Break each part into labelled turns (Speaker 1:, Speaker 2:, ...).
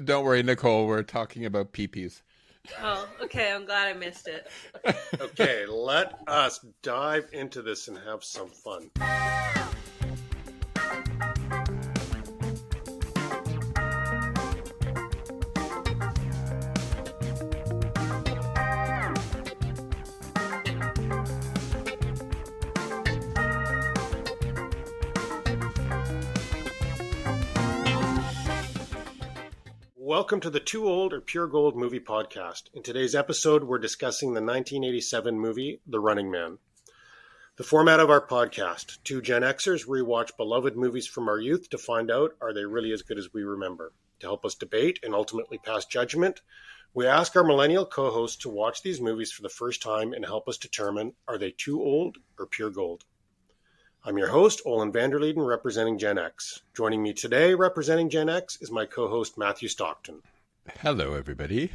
Speaker 1: Don't worry, Nicole. We're talking about peepees.
Speaker 2: Oh, okay. I'm glad I missed it.
Speaker 3: Okay, let us dive into this and have some fun. Welcome to the Too Old or Pure Gold movie podcast. In today's episode, we're discussing the 1987 movie, The Running Man. The format of our podcast, two Gen Xers rewatch beloved movies from our youth to find out, are they really as good as we remember? To help us debate and ultimately pass judgment, we ask our millennial co-hosts to watch these movies for the first time and help us determine, are they too old or pure gold? I'm your host, Olen Vanderleeden, representing Gen X. Joining me today, representing Gen X, is my co-host, Mathew Stockton.
Speaker 1: Hello, everybody.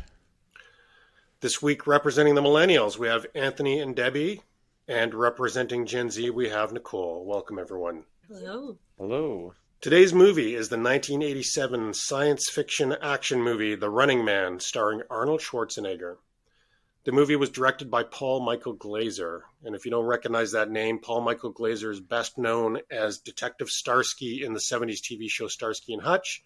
Speaker 3: This week, representing the millennials, we have Anthony and Debbie, and representing Gen Z, we have Nicole. Welcome, everyone.
Speaker 2: Hello.
Speaker 4: Hello.
Speaker 3: Today's movie is the 1987 science fiction action movie, The Running Man, starring Arnold Schwarzenegger. The movie was directed by Paul Michael Glaser, and if you don't recognize that name, Paul Michael Glaser is best known as Detective Starsky in the 70s TV show Starsky and Hutch,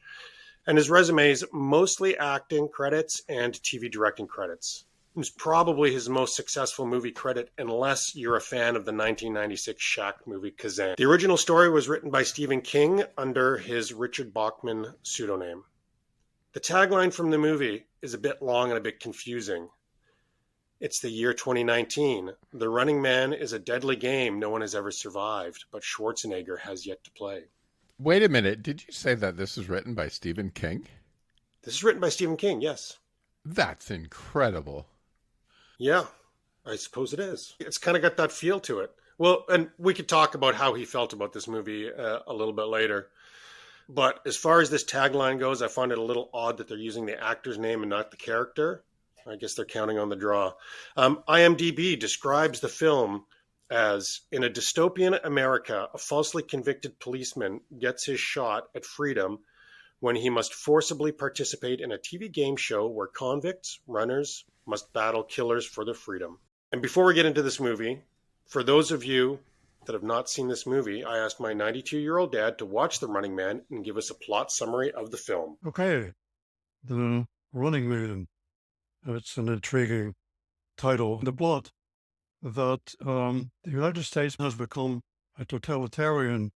Speaker 3: and his resume is mostly acting credits and TV directing credits. It was probably his most successful movie credit, unless you're a fan of the 1996 Shaq movie Kazan. The original story was written by Stephen King under his Richard Bachman pseudonym. The tagline from the movie is a bit long and a bit confusing. It's the year 2019. The Running Man is a deadly game no one has ever survived, but Schwarzenegger has yet to play.
Speaker 1: Wait a minute. Did you say that this is written by Stephen King?
Speaker 3: This is written by Stephen King, yes.
Speaker 1: That's incredible.
Speaker 3: Yeah, I suppose it is. It's kind of got that feel to it. Well, and we could talk about how he felt about this movie a little bit later. But as far as this tagline goes, I find it a little odd that they're using the actor's name and not the character. I guess they're counting on the draw. IMDb describes the film as, in a dystopian America, a falsely convicted policeman gets his shot at freedom when he must forcibly participate in a TV game show where convicts, runners, must battle killers for their freedom. And before we get into this movie, for those of you that have not seen this movie, I asked my 92-year-old dad to watch The Running Man and give us a plot summary of the film.
Speaker 5: Okay, The Running Man. It's an intriguing title. The plot that the United States has become a totalitarian,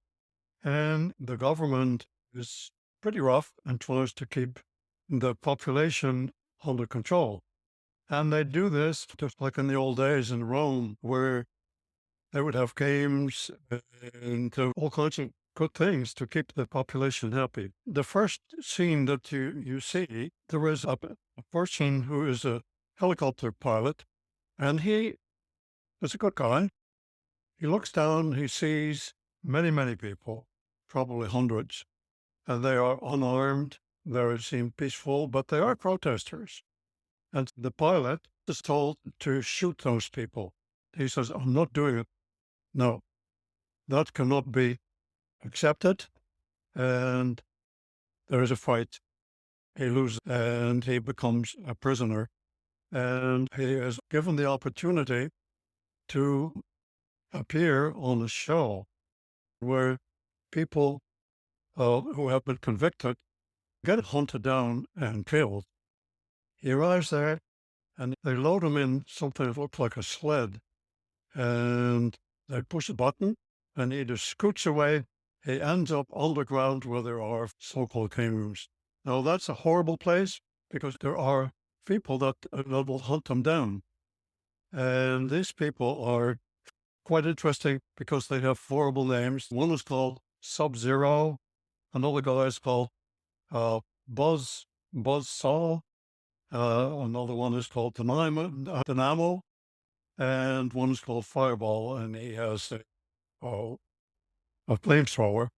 Speaker 5: and the government is pretty rough and tries to keep the population under control. And they do this just like in the old days in Rome, where they would have games and all kinds of good things to keep the population happy. The first scene that you see, there is a person who is a helicopter pilot, and he is a good guy. He looks down, he sees many, many people, probably hundreds, and they are unarmed. They seem peaceful, but they are protesters. And the pilot is told to shoot those people. He says, I'm not doing it. No, that cannot be accepted. And there is a fight. He loses and he becomes a prisoner. And he is given the opportunity to appear on a show where people who have been convicted get hunted down and killed. He arrives there and they load him in something that looks like a sled, and they push a button and he just scoots away. He ends up underground where there are so-called kangaroos. Now that's a horrible place because there are people that will hunt them down. And these people are quite interesting because they have horrible names. One is called Sub-Zero. Another guy is called Buzzsaw. Another one is called Dynamo. And one is called Fireball, and he has a flamethrower.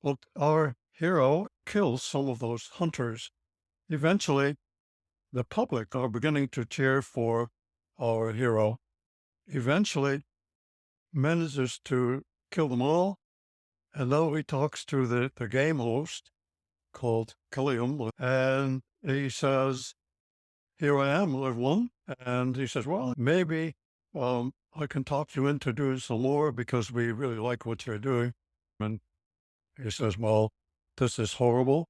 Speaker 5: But our hero kills some of those hunters. Eventually, the public are beginning to cheer for our hero. Eventually, manages to kill them all, and now he talks to the game host, called Killiam, and he says, here I am, I've won. And he says, well, maybe I can talk you into doing some more because we really like what you're doing. And he says, well, this is horrible.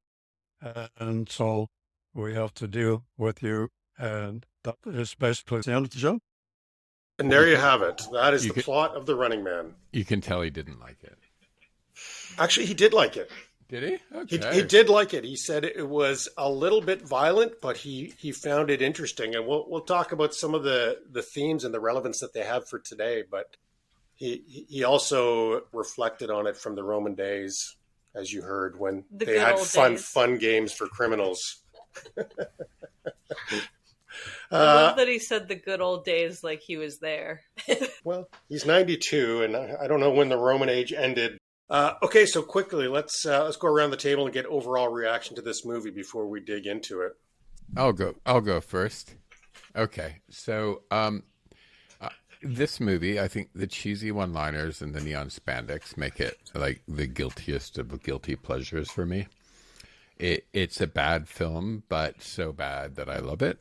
Speaker 5: And so we have to deal with you. And that is basically the end of the show.
Speaker 3: And there you have it. That is the plot of The Running Man.
Speaker 1: You can tell he didn't like it.
Speaker 3: Actually, he did like it.
Speaker 1: Did he? Okay.
Speaker 3: He did like it. He said it was a little bit violent, but he found it interesting. And we'll talk about some of the themes and the relevance that they have for today. But he also reflected on it from the Roman days, as you heard, when they had fun games for criminals.
Speaker 2: I love that he said the good old days like he was there.
Speaker 3: Well, he's 92, and I don't know when the Roman age ended. Okay, so quickly, let's go around the table and get overall reaction to this movie before we dig into it.
Speaker 1: I'll go first. Okay, so this movie, I think the cheesy one-liners and the neon spandex make it like the guiltiest of guilty pleasures for me. It's a bad film, but so bad that I love it.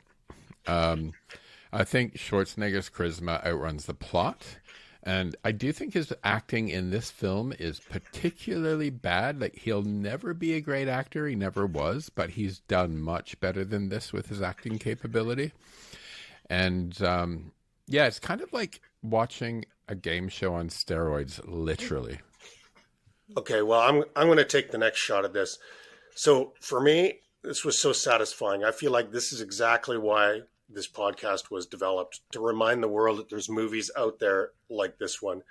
Speaker 1: I think Schwarzenegger's charisma outruns the plot. And I do think his acting in this film is particularly bad. Like, he'll never be a great actor. He never was, but he's done much better than this with his acting capability. And, yeah, it's kind of like watching a game show on steroids, literally.
Speaker 3: Okay, well, I'm going to take the next shot at this. So for me, this was so satisfying. I feel like this is exactly why this podcast was developed, to remind the world that there's movies out there like this one.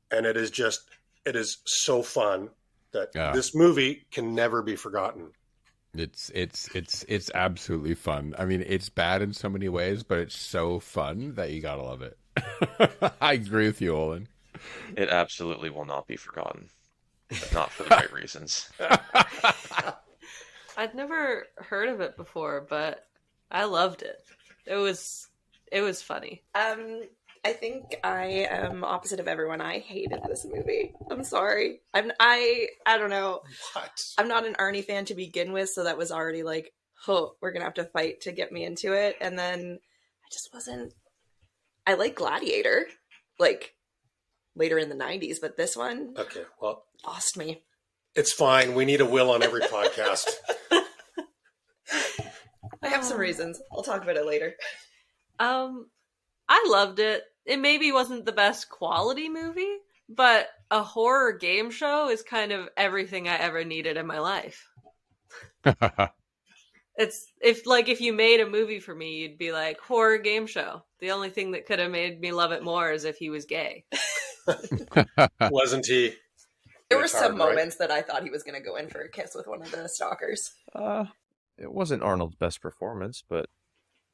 Speaker 3: And it is so fun that this movie can never be forgotten.
Speaker 1: It's absolutely fun. I mean, it's bad in so many ways, but it's so fun that you gotta love it. I agree with you, Olen.
Speaker 4: It absolutely will not be forgotten. But not for the right reasons.
Speaker 2: I'd never heard of it before, but I loved it. It was funny.
Speaker 6: I think I am opposite of everyone. I hated this movie. I'm sorry. I don't know.
Speaker 3: What?
Speaker 6: I'm not an Arnie fan to begin with, so that was already like, oh, we're gonna have to fight to get me into it. And then I just wasn't. I like Gladiator, like later in the '90s, but this one,
Speaker 3: okay, well,
Speaker 6: lost me.
Speaker 3: It's fine. We need a Will on every podcast.
Speaker 6: I have some reasons. I'll talk about it later.
Speaker 2: I loved it. It maybe wasn't the best quality movie, but a horror game show is kind of everything I ever needed in my life. It's if you made a movie for me, you'd be like, horror game show. The only thing that could have made me love it more is if he was gay.
Speaker 3: Wasn't he?
Speaker 6: There were some moments that I thought he was going to go in for a kiss with one of the stalkers.
Speaker 4: It wasn't Arnold's best performance, but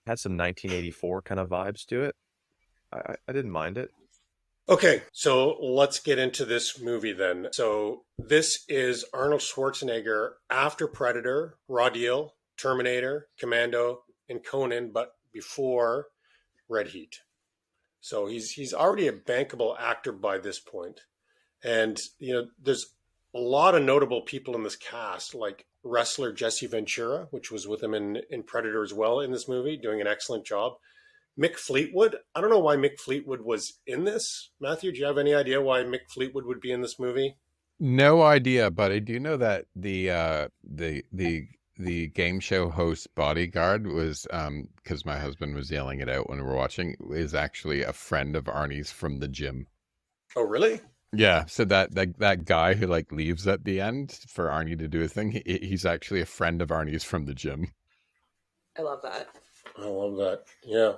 Speaker 4: had some 1984 kind of vibes to it. I didn't mind it.
Speaker 3: Okay, so let's get into this movie then. So this is Arnold Schwarzenegger after Predator, Raw Deal, Terminator, Commando, and Conan, but before Red Heat. So he's already a bankable actor by this point. And, there's a lot of notable people in this cast, like wrestler Jesse Ventura, which was with him in Predator as well in this movie, doing an excellent job. Mick Fleetwood. I don't know why Mick Fleetwood was in this. Mathew, do you have any idea why Mick Fleetwood would be in this movie?
Speaker 1: No idea, but I do know that the game show host bodyguard was, because my husband was yelling it out when we were watching, is actually a friend of Arnie's from the gym.
Speaker 3: Oh, really?
Speaker 1: Yeah, so that guy who like leaves at the end for Arnie to do a thing, he's actually a friend of Arnie's from the gym.
Speaker 6: I love that.
Speaker 3: I love that. Yeah.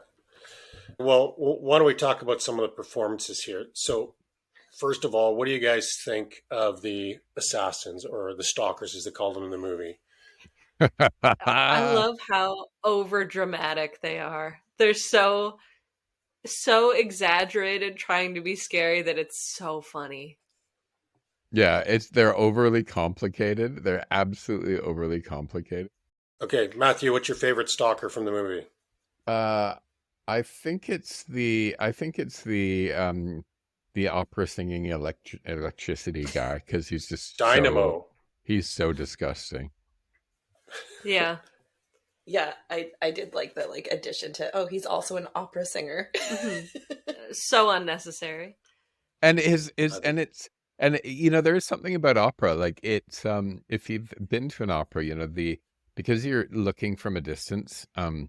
Speaker 3: Well, why don't we talk about some of the performances here? So, first of all, what do you guys think of the assassins, or the stalkers as they called them in the movie?
Speaker 2: I love how over dramatic they are. They're so exaggerated, trying to be scary, that it's so funny.
Speaker 1: Yeah, they're overly complicated. They're absolutely overly complicated.
Speaker 3: Okay, Mathew, what's your favorite stalker from the movie?
Speaker 1: I think it's the opera singing electricity guy, because he's just
Speaker 3: Dynamo.
Speaker 1: He's so disgusting.
Speaker 2: Yeah.
Speaker 6: Yeah, I did like the like addition to, oh, he's also an opera singer.
Speaker 2: So unnecessary.
Speaker 1: And there is something about opera, like it's if you've been to an opera, because you're looking from a distance. I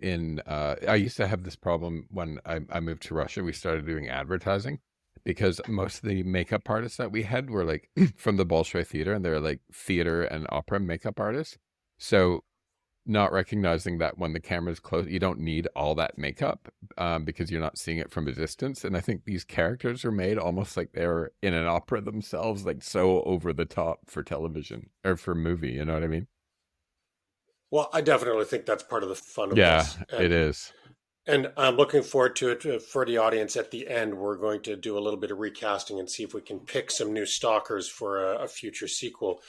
Speaker 1: used to have this problem when I moved to Russia. We started doing advertising because most of the makeup artists that we had were like from the Bolshoi Theater, and they're like theater and opera makeup artists. So not recognizing that when the camera's close, you don't need all that makeup because you're not seeing it from a distance. And I think these characters are made almost like they're in an opera themselves, like so over the top for television or for movie. You know what I mean?
Speaker 3: Well, I definitely think that's part of the fun of
Speaker 1: Yeah,
Speaker 3: this.
Speaker 1: it is.
Speaker 3: And I'm looking forward to it. For the audience at the end, we're going to do a little bit of recasting and see if we can pick some new stalkers for a future sequel.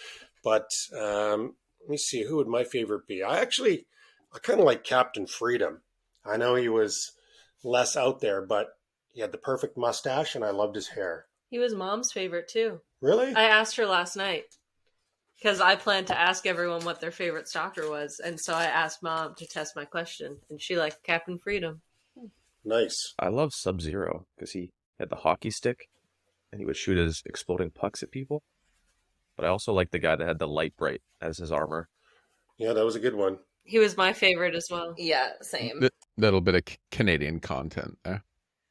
Speaker 3: But let me see, who would my favorite be? I kind of like Captain Freedom. I know he was less out there, but he had the perfect mustache, and I loved his hair.
Speaker 2: He was Mom's favorite too.
Speaker 3: Really?
Speaker 2: I asked her last night because I planned to ask everyone what their favorite stalker was, and so I asked Mom to test my question, and she liked Captain Freedom.
Speaker 3: Nice.
Speaker 4: I love Sub-Zero because he had the hockey stick and he would shoot his exploding pucks at people. But I also like the guy that had the light bright as his armor.
Speaker 3: Yeah, that was a good one.
Speaker 2: He was my favorite as well.
Speaker 6: Yeah, same.
Speaker 1: Little bit of Canadian content there.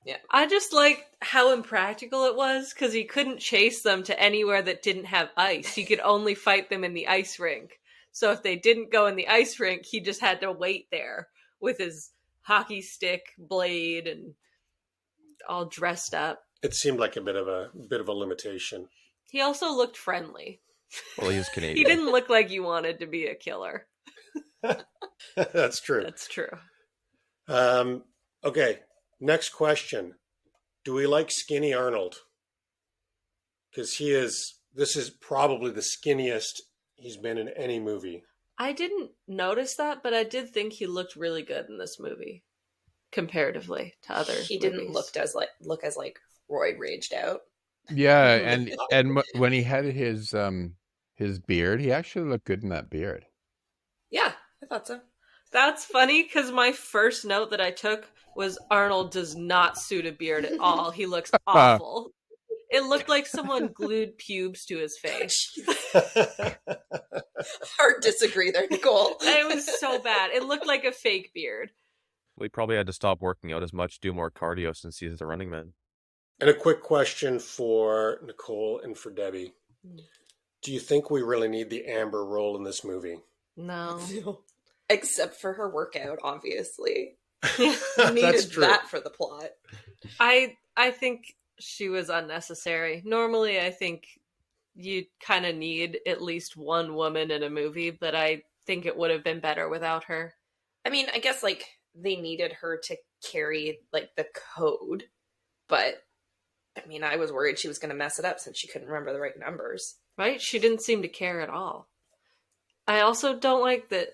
Speaker 6: Yeah.
Speaker 2: I just liked how impractical it was because he couldn't chase them to anywhere that didn't have ice. He could only fight them in the ice rink. So if they didn't go in the ice rink, he just had to wait there with his hockey stick, blade, and all dressed up.
Speaker 3: It seemed like a bit of a limitation.
Speaker 2: He also looked friendly.
Speaker 4: Well, he was Canadian.
Speaker 2: He didn't look like you wanted to be a killer.
Speaker 3: That's true.
Speaker 2: That's true.
Speaker 3: Okay, next question. Do we like skinny Arnold? Because this is probably the skinniest he's been in any movie.
Speaker 2: I didn't notice that, but I did think he looked really good in this movie comparatively to other
Speaker 6: He didn't
Speaker 2: movies.
Speaker 6: look as roid raged out.
Speaker 1: Yeah, and when he had his beard, he actually looked good in that beard.
Speaker 6: Yeah, I thought so.
Speaker 2: That's funny because my first note that I took was Arnold does not suit a beard at all. He looks awful. It looked like someone glued pubes to his face.
Speaker 6: Hard disagree there, Nicole.
Speaker 2: It was so bad. It looked like a fake beard.
Speaker 4: Well, he probably had to stop working out as much, do more cardio since he's the running man.
Speaker 3: And a quick question for Nicole and for Debbie. Do you think we really need the Amber role in this movie?
Speaker 2: No.
Speaker 6: Except for her workout, obviously.
Speaker 3: That's
Speaker 6: Needed
Speaker 3: true.
Speaker 6: that for the plot.
Speaker 2: I think she was unnecessary. Normally, I think you kind of need at least one woman in a movie, but I think it would have been better without her.
Speaker 6: I mean, I guess they needed her to carry the code, but I mean, I was worried she was going to mess it up since she couldn't remember the right numbers.
Speaker 2: Right? She didn't seem to care at all. I also don't like that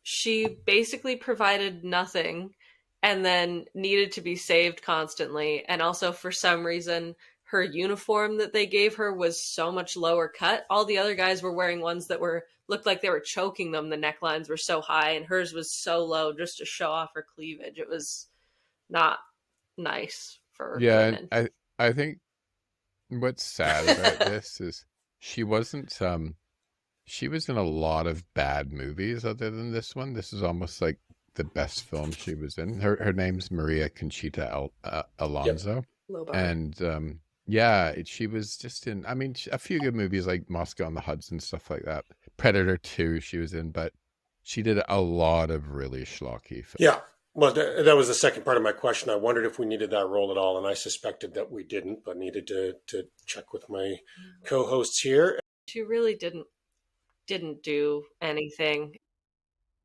Speaker 2: she basically provided nothing and then needed to be saved constantly. And also, for some reason, her uniform that they gave her was so much lower cut. All the other guys were wearing ones that looked like they were choking them. The necklines were so high, and hers was so low just to show off her cleavage. It was not nice for women.
Speaker 1: And I think what's sad about this is she wasn't she was in a lot of bad movies other than this one. This is almost like the best film she was in. Her name's Maria Conchita Alonso.
Speaker 6: Low bar.
Speaker 1: And she was just in, a few good movies like Moscow on the Hudson, stuff like that. Predator 2 she was in, but she did a lot of really schlocky films.
Speaker 3: Yeah. Well, that was the second part of my question. I wondered if we needed that role at all, and I suspected that we didn't, but needed to check with my co-hosts here.
Speaker 2: She really didn't do anything.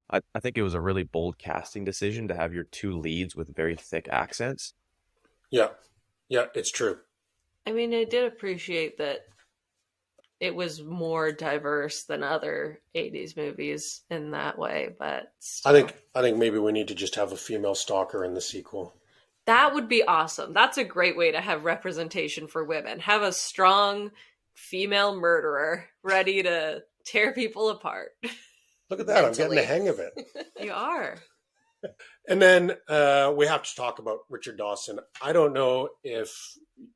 Speaker 4: I think it was a really bold casting decision to have your two leads with very thick accents.
Speaker 3: Yeah, it's true.
Speaker 2: I mean, I did appreciate that it was more diverse than other 80s movies in that way, but still.
Speaker 3: I think maybe we need to just have a female stalker in the sequel.
Speaker 2: That would be awesome. That's a great way to have representation for women. Have a strong female murderer ready to tear people apart.
Speaker 3: Look at that. I'm getting the
Speaker 6: Mentally.
Speaker 3: hang of it.
Speaker 2: You are.
Speaker 3: And then we have to talk about Richard Dawson. I don't know if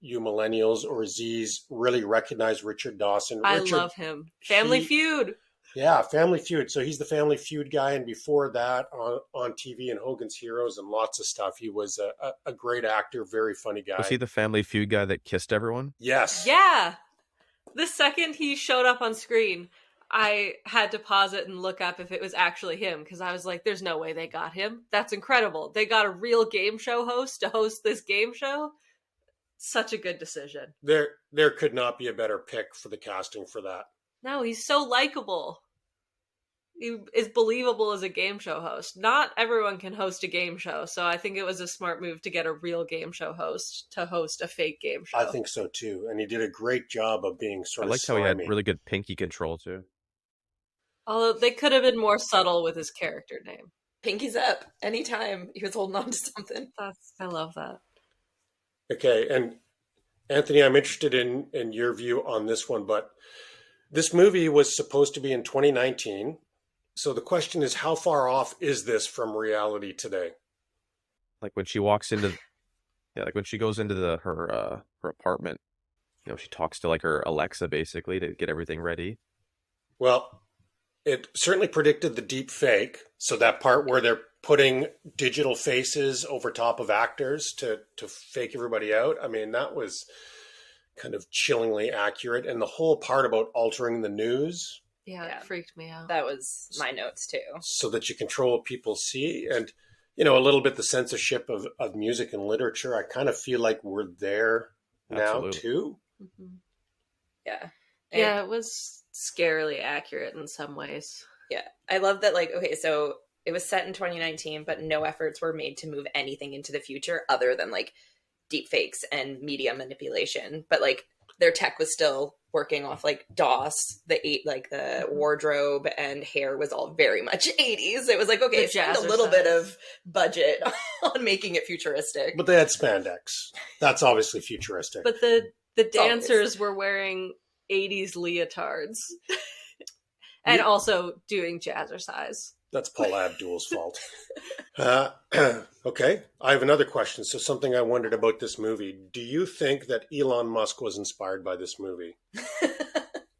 Speaker 3: you millennials or Zs really recognize Richard Dawson.
Speaker 2: I
Speaker 3: Richard,
Speaker 2: love him. Family Feud.
Speaker 3: Yeah, Family Feud. So he's the Family Feud guy. And before that, on TV and Hogan's Heroes and lots of stuff, he was a great actor, very funny guy.
Speaker 4: Was he the Family Feud guy that kissed everyone?
Speaker 3: Yes.
Speaker 2: Yeah. The second he showed up on screen, I had to pause it and look up if it was actually him, because I was like, there's no way they got him. That's incredible. They got a real game show host to host this game show. Such a good decision.
Speaker 3: There could not be a better pick for the casting for that.
Speaker 2: No, he's so likable. He is believable as a game show host. Not everyone can host a game show, so I think it was a smart move to get a real game show host to host a fake game show.
Speaker 3: I think so too. And he did a great job of being sort
Speaker 4: I
Speaker 3: of
Speaker 4: liked how he
Speaker 3: slimy.
Speaker 4: had really good pinky control too.
Speaker 2: Although they could have been more subtle with his character name.
Speaker 6: Pinky's up anytime he was holding on to something.
Speaker 2: I love that.
Speaker 3: Okay, and Anthony, I'm interested in your view on this one, but this movie was supposed to be in 2019. So the question is, how far off is this from reality today?
Speaker 4: Like when she walks into, like when she goes into her apartment, she talks to like her Alexa basically to get everything ready.
Speaker 3: Well, it certainly predicted the deep fake. So that part where they're putting digital faces over top of actors to fake everybody out. I mean, that was kind of chillingly accurate. And the whole part about altering the news.
Speaker 2: Yeah,
Speaker 6: Yeah.
Speaker 2: it freaked me out.
Speaker 6: That was my notes too.
Speaker 3: So that you control what people see. And, a little bit the censorship of music and literature. I kind of feel like we're there now
Speaker 4: Absolutely.
Speaker 3: too.
Speaker 2: Mm-hmm.
Speaker 6: Yeah.
Speaker 2: Yeah, it was scarily accurate in some ways.
Speaker 6: Yeah. I love that, okay, so it was set in 2019, but no efforts were made to move anything into the future other than deep fakes and media manipulation. But their tech was still working off DOS, the wardrobe and hair was all very much 80s. It was okay, spend a little bit of budget on making it futuristic.
Speaker 3: But they had spandex. That's obviously futuristic.
Speaker 2: But the dancers were wearing 80s leotards and also doing jazzercise.
Speaker 3: That's Paul Abdul's fault. Okay, I have another question. So something I wondered about this movie. Do you think that Elon Musk was inspired by this movie?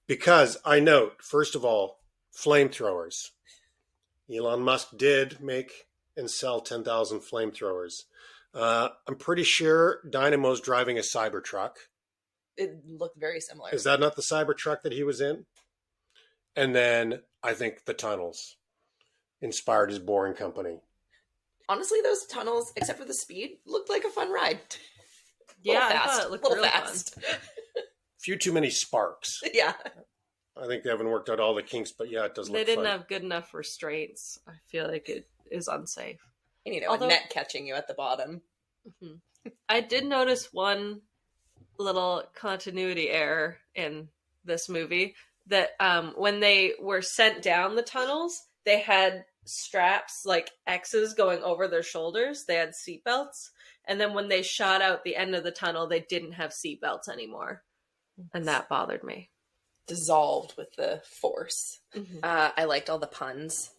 Speaker 3: Because I note, first of all, flamethrowers. Elon Musk did make and sell 10,000 flamethrowers. I'm pretty sure Dynamo's driving a Cybertruck.
Speaker 6: It looked very similar.
Speaker 3: Is that not the Cybertruck that he was in? And then I think the tunnels inspired his Boring Company.
Speaker 6: Honestly, those tunnels, except for the speed, looked like a fun ride.
Speaker 2: Yeah,
Speaker 6: fast.
Speaker 2: I thought it looked
Speaker 6: little
Speaker 2: real
Speaker 6: fast.
Speaker 3: Few too many sparks.
Speaker 6: Yeah.
Speaker 3: I think they haven't worked out all the kinks, but yeah, it does look
Speaker 2: They didn't
Speaker 3: fun.
Speaker 2: have good enough restraints. I feel like it is unsafe.
Speaker 6: And
Speaker 2: Although-
Speaker 6: a net catching you at the bottom.
Speaker 2: Mm-hmm. I did notice one little continuity error in this movie that when they were sent down the tunnels, they had straps like X's going over their shoulders. They had seatbelts. And then when they shot out the end of the tunnel, they didn't have seatbelts anymore. And that bothered me.
Speaker 6: Dissolved with the force.
Speaker 2: Mm-hmm.
Speaker 6: I liked all the puns.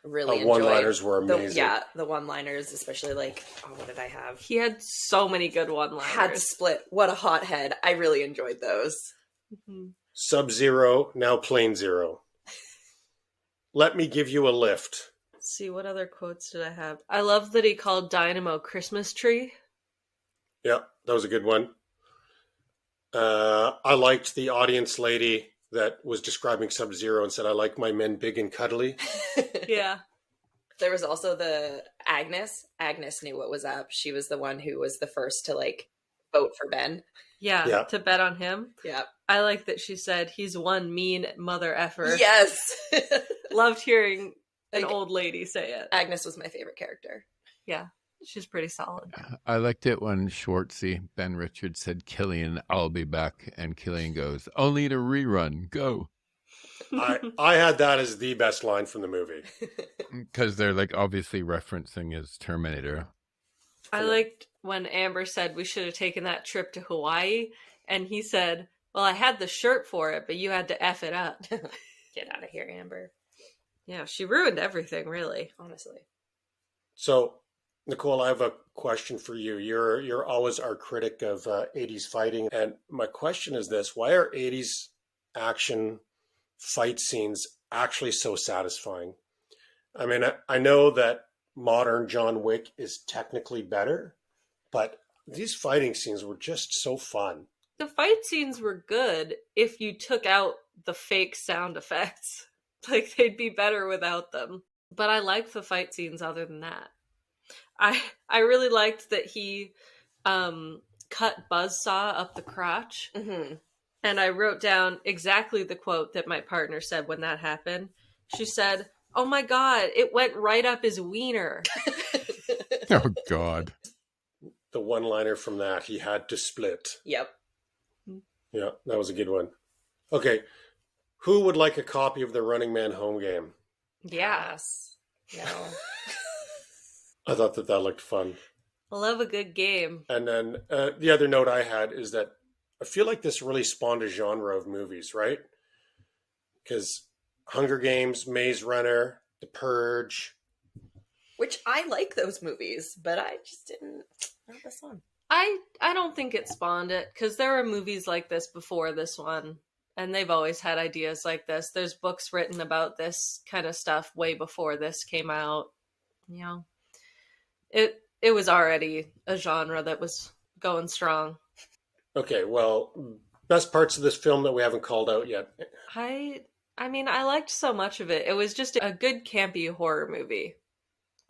Speaker 6: Really enjoyed
Speaker 3: one-liners were amazing.
Speaker 6: The one-liners, especially what did I have?
Speaker 2: He had so many good one-liners.
Speaker 6: Had to split. What a hothead. I really enjoyed those.
Speaker 2: Mm-hmm.
Speaker 3: Sub-Zero, now Plane Zero. Let me give you a lift.
Speaker 2: Let's see, what other quotes did I have? I love that he called Dynamo Christmas tree.
Speaker 3: Yeah, that was a good one. I liked the audience lady that was describing Sub-Zero and said, I like my men big and cuddly.
Speaker 2: Yeah.
Speaker 6: There was also the Agnes. Agnes knew what was up. She was the one who was the first to vote for Ben.
Speaker 2: Yeah, to bet on him.
Speaker 6: Yeah.
Speaker 2: I like that she said he's one mean mother effer.
Speaker 6: Yes.
Speaker 2: Loved hearing an old lady say it.
Speaker 6: Agnes was my favorite character.
Speaker 2: Yeah, she's pretty solid.
Speaker 1: I liked it when Ben Richards said, Killian, I'll be back. And Killian goes, only to rerun, go.
Speaker 3: I had that as the best line from the movie.
Speaker 1: Because they're obviously referencing his Terminator.
Speaker 2: I liked when Amber said we should have taken that trip to Hawaii. And he said, well, I had the shirt for it, but you had to F it up.
Speaker 6: Get out of here, Amber.
Speaker 2: Yeah, she ruined everything, really.
Speaker 6: Honestly.
Speaker 3: So, Nicole, I have a question for you. You're always our critic of 80s fighting, and my question is this: why are 80s action fight scenes actually so satisfying? I mean, I know that modern John Wick is technically better, but these fighting scenes were just so fun.
Speaker 2: The fight scenes were good if you took out the fake sound effects. Like, they'd be better without them. But I liked the fight scenes other than that. I really liked that he cut Buzzsaw up the crotch.
Speaker 6: Mm-hmm.
Speaker 2: And I wrote down exactly the quote that my partner said when that happened. She said, "Oh my God, it went right up his wiener."
Speaker 1: Oh, God.
Speaker 3: The one-liner from that, he had to split.
Speaker 6: Yep.
Speaker 3: Yeah, that was a good one. Okay, who would like a copy of the Running Man home game?
Speaker 6: Yes. No.
Speaker 3: I thought that looked fun.
Speaker 2: I love a good game.
Speaker 3: And then the other note I had is that I feel like this really spawned a genre of movies, right? Because Hunger Games, Maze Runner, The Purge.
Speaker 6: Which I like those movies, but I just didn't have this one.
Speaker 2: I don't think it spawned it, because there were movies like this before this one, and they've always had ideas like this. There's books written about this kind of stuff way before this came out. You know, it was already a genre that was going strong.
Speaker 3: Okay, well, best parts of this film that we haven't called out yet.
Speaker 2: I mean, I liked so much of it. It was just a good campy horror movie.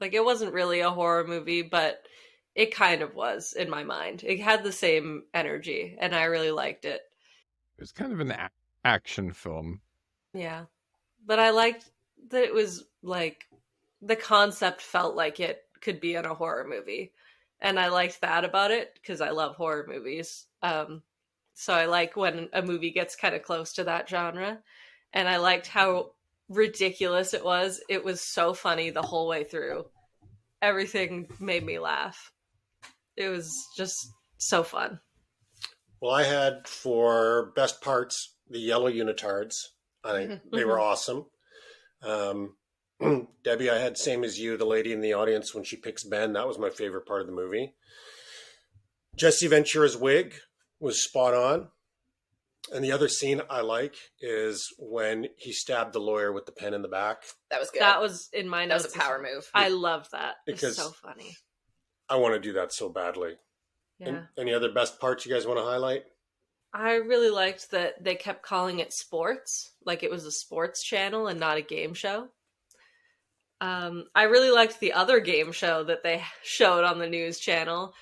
Speaker 2: Like, it wasn't really a horror movie, but it kind of was in my mind. It had the same energy, and I really liked it.
Speaker 1: It was kind of an action film.
Speaker 2: Yeah. But I liked that it was, like, the concept felt like it could be in a horror movie. And I liked that about it, because I love horror movies. So I like when a movie gets kind of close to that genre. And I liked how ridiculous it was. It was so funny the whole way through. Everything made me laugh. It was just so fun.
Speaker 3: Well, I had for best parts the yellow unitards. I think they were awesome. Debbie, I had same as you, the lady in the audience when she picks Ben. That was my favorite part of the movie. Jesse Ventura's wig was spot on. And the other scene I like is when he stabbed the lawyer with the pen in the back.
Speaker 6: That was good.
Speaker 2: That was in my notes.
Speaker 6: That was a power move.
Speaker 2: I loved that.
Speaker 3: Because
Speaker 2: it's so funny.
Speaker 3: I want to do that so badly.
Speaker 2: Yeah.
Speaker 3: Any other best parts you guys want to highlight?
Speaker 2: I really liked that they kept calling it sports, like it was a sports channel and not a game show. I really liked the other game show that they showed on the news channel,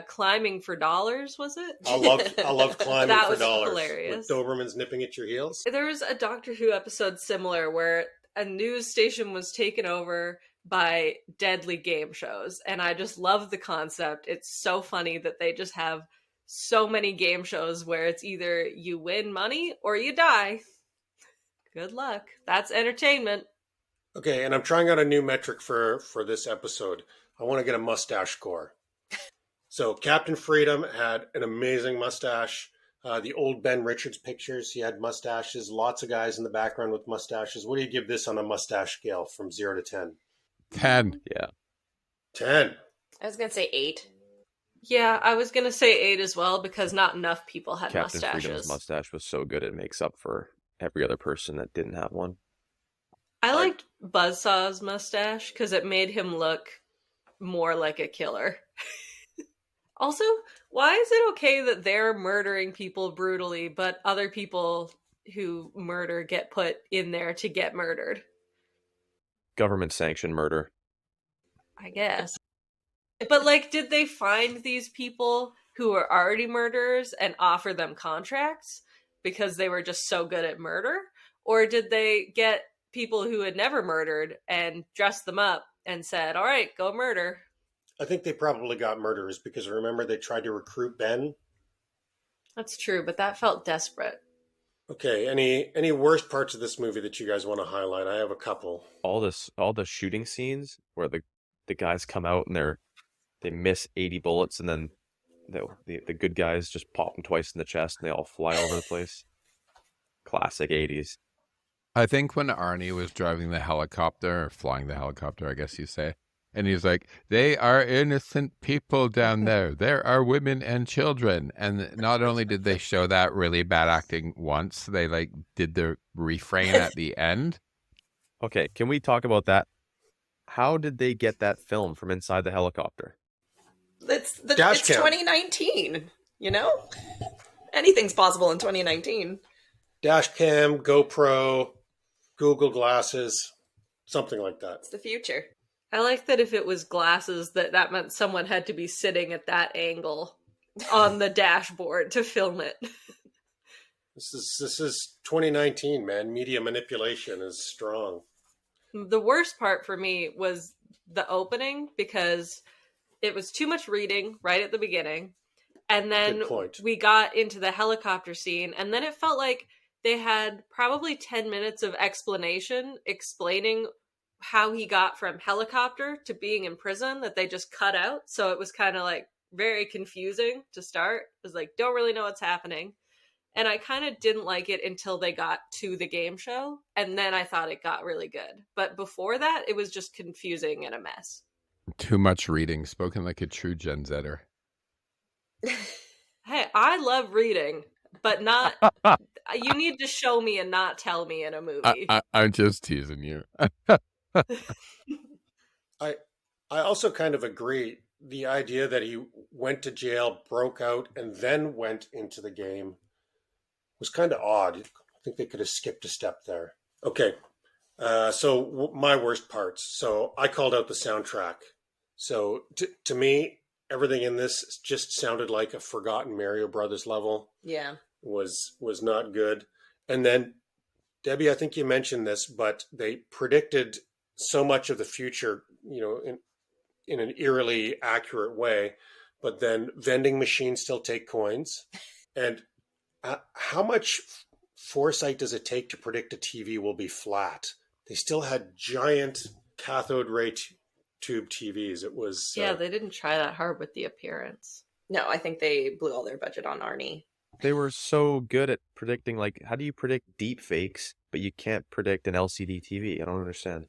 Speaker 2: Climbing for Dollars, was it?
Speaker 3: I loved Climbing
Speaker 2: That
Speaker 3: for
Speaker 2: was
Speaker 3: Dollars.
Speaker 2: hilarious.
Speaker 3: With Doberman's nipping at your heels.
Speaker 2: There was a Doctor Who episode similar where a news station was taken over by deadly game shows, and I just love the concept. It's so funny that they just have so many game shows where it's either you win money or you die. Good luck. That's entertainment.
Speaker 3: Okay, and I'm trying out a new metric for this episode. I want to get a mustache score. So Captain Freedom had an amazing mustache. The old Ben Richards pictures, he had mustaches. Lots of guys in the background with mustaches. What do you give this on a mustache scale from 0 to 10?
Speaker 1: 10.
Speaker 4: Yeah.
Speaker 3: 10.
Speaker 6: I was gonna say 8.
Speaker 2: Yeah, I was gonna say 8 as well, because not enough people had
Speaker 4: Captain
Speaker 2: mustaches.
Speaker 4: Freedom's mustache was so good it makes up for every other person that didn't have one.
Speaker 2: I liked Buzzsaw's mustache because it made him look more like a killer. Also, why is it okay that they're murdering people brutally, but other people who murder get put in there to get murdered?
Speaker 4: Government sanctioned murder.
Speaker 2: I guess. But, like, did they find these people who were already murderers and offer them contracts because they were just so good at murder? Or did they get people who had never murdered and dressed them up and said, all right, go murder?
Speaker 3: I think they probably got murderers because remember they tried to recruit Ben.
Speaker 2: That's true, but that felt desperate.
Speaker 3: Okay, any worst parts of this movie that you guys want to highlight? I have a couple.
Speaker 4: All the shooting scenes where the guys come out and they miss 80 bullets and then the good guys just pop them twice in the chest and they all fly over the place. Classic 80s.
Speaker 1: I think when Arnie was driving the helicopter, or flying the helicopter, I guess you say, and he's like, they are innocent people down there. There are women and children. And not only did they show that really bad acting once, they like did the refrain at the end.
Speaker 4: Okay, can we talk about that? How did they get that film from inside the helicopter?
Speaker 6: It's
Speaker 3: Dash cam.
Speaker 6: 2019, you know? Anything's possible in 2019.
Speaker 3: Dash cam, GoPro, Google glasses, something like that.
Speaker 6: It's the future.
Speaker 2: I like that if it was glasses, that meant someone had to be sitting at that angle on the dashboard to film it.
Speaker 3: This is 2019, man. Media manipulation is strong.
Speaker 2: The worst part for me was the opening because it was too much reading right at the beginning. And then
Speaker 3: Good point.
Speaker 2: we got into the helicopter scene, and then it felt like they had probably 10 minutes of explanation explaining how he got from helicopter to being in prison that they just cut out. So it was kind of like very confusing to start. It was like, don't really know what's happening. And I kind of didn't like it until they got to the game show. And then I thought it got really good. But before that, it was just confusing and a mess.
Speaker 1: Too much reading, spoken like a true Gen Zer.
Speaker 2: Hey, I love reading, but not... You need to show me and not tell me in a movie.
Speaker 1: I'm just teasing you.
Speaker 3: I also kind of agree. The idea that he went to jail, broke out, and then went into the game was kind of odd. I think they could have skipped a step there. Okay, so my worst parts. So I called out the soundtrack. So to me, everything in this just sounded like a forgotten Mario Brothers level.
Speaker 6: Yeah.
Speaker 3: Was not good. And then, Debbie, I think you mentioned this, but they predicted so much of the future, you know, in an eerily accurate way. But then vending machines still take coins. And how much foresight does it take to predict a TV will be flat? They still had giant cathode ray tube TVs. It was
Speaker 2: yeah, they didn't try that hard with the appearance.
Speaker 6: No, I think they blew all their budget on Arnie.
Speaker 4: They were so good at predicting, like, how do you predict deep fakes, but you can't predict an LCD TV? I don't understand.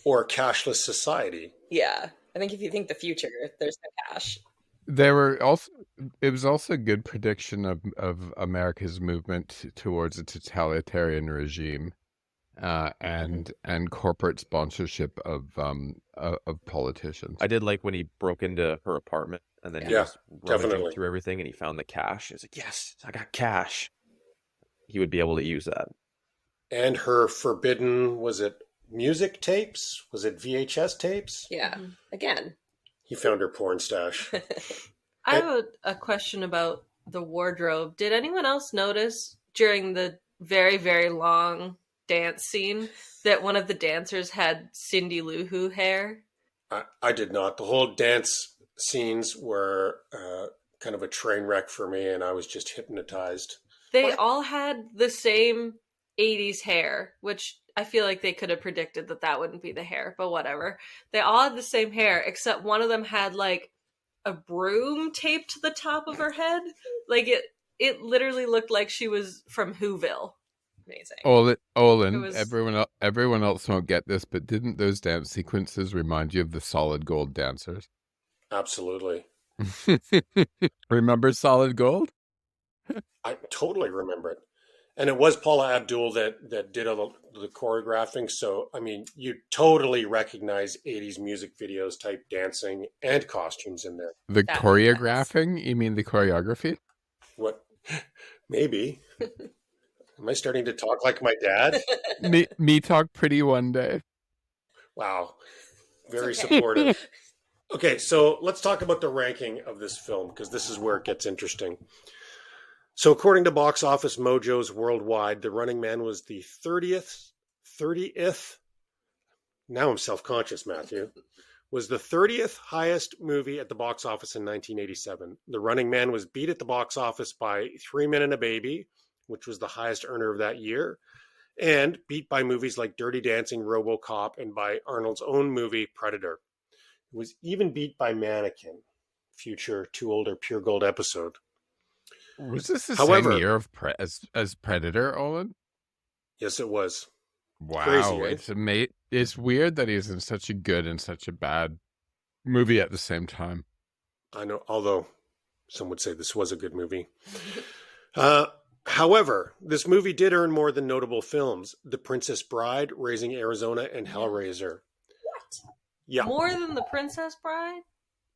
Speaker 3: Or cashless society.
Speaker 6: Yeah. I think if you think the future, there's no cash.
Speaker 1: There were also, it was also a good prediction of America's movement towards a totalitarian regime, and corporate sponsorship of politicians.
Speaker 4: I did like when he broke into her apartment and then he
Speaker 3: Yeah,
Speaker 4: was rummaging
Speaker 3: definitely.
Speaker 4: through everything and he found the cash. He was like, yes, I got cash. He would be able to use that.
Speaker 3: And her forbidden, was it music tapes? Was it VHS tapes?
Speaker 6: Yeah. Again.
Speaker 3: He found her porn stash.
Speaker 2: I have a question about the wardrobe. Did anyone else notice during the very, very long dance scene that one of the dancers had Cindy Lou Who hair?
Speaker 3: I did not. The whole dance scenes were kind of a train wreck for me, and I was just hypnotized.
Speaker 2: They all had the same 80s hair, which I feel like they could have predicted that wouldn't be the hair, but whatever. They all had the same hair, except one of them had like a broom taped to the top of her head. Like it literally looked like she was from Whoville.
Speaker 6: Amazing.
Speaker 1: Olen,
Speaker 2: was-
Speaker 1: everyone else won't get this, but didn't those dance sequences remind you of the Solid Gold dancers?
Speaker 3: Absolutely.
Speaker 1: Remember Solid Gold?
Speaker 3: I totally remember it. And it was Paula Abdul that did all the choreographing. So, I mean, you totally recognize 80s music videos type dancing and costumes in there.
Speaker 1: The
Speaker 6: That makes
Speaker 1: choreographing? You mean the choreography?
Speaker 3: What? Maybe. Am I starting to talk like my dad?
Speaker 1: me talk pretty one day.
Speaker 3: Wow. Very
Speaker 6: It's okay.
Speaker 3: supportive. Okay, so let's talk about the ranking of this film, because this is where it gets interesting. So according to Box Office Mojo's Worldwide, The Running Man was the 30th, now I'm self-conscious, Matthew, was the 30th highest movie at the box office in 1987. The Running Man was beat at the box office by 3 Men and a Baby, which was the highest earner of that year, and beat by movies like Dirty Dancing, RoboCop, and by Arnold's own movie, Predator. It was even beat by Mannequin, future Too Older Pure Gold episode.
Speaker 1: Was this the
Speaker 3: However-
Speaker 1: same year of as Predator, Olen?
Speaker 3: Yes, it was.
Speaker 1: Wow,
Speaker 3: Crazy, eh?
Speaker 1: It's weird that he's in such a good and such a bad movie at the same time.
Speaker 3: I know, although some would say this was a good movie. Uh, However, this movie did earn more than notable films: The Princess Bride, Raising Arizona, and Hellraiser.
Speaker 6: What?
Speaker 3: Yeah,
Speaker 2: More than The Princess Bride?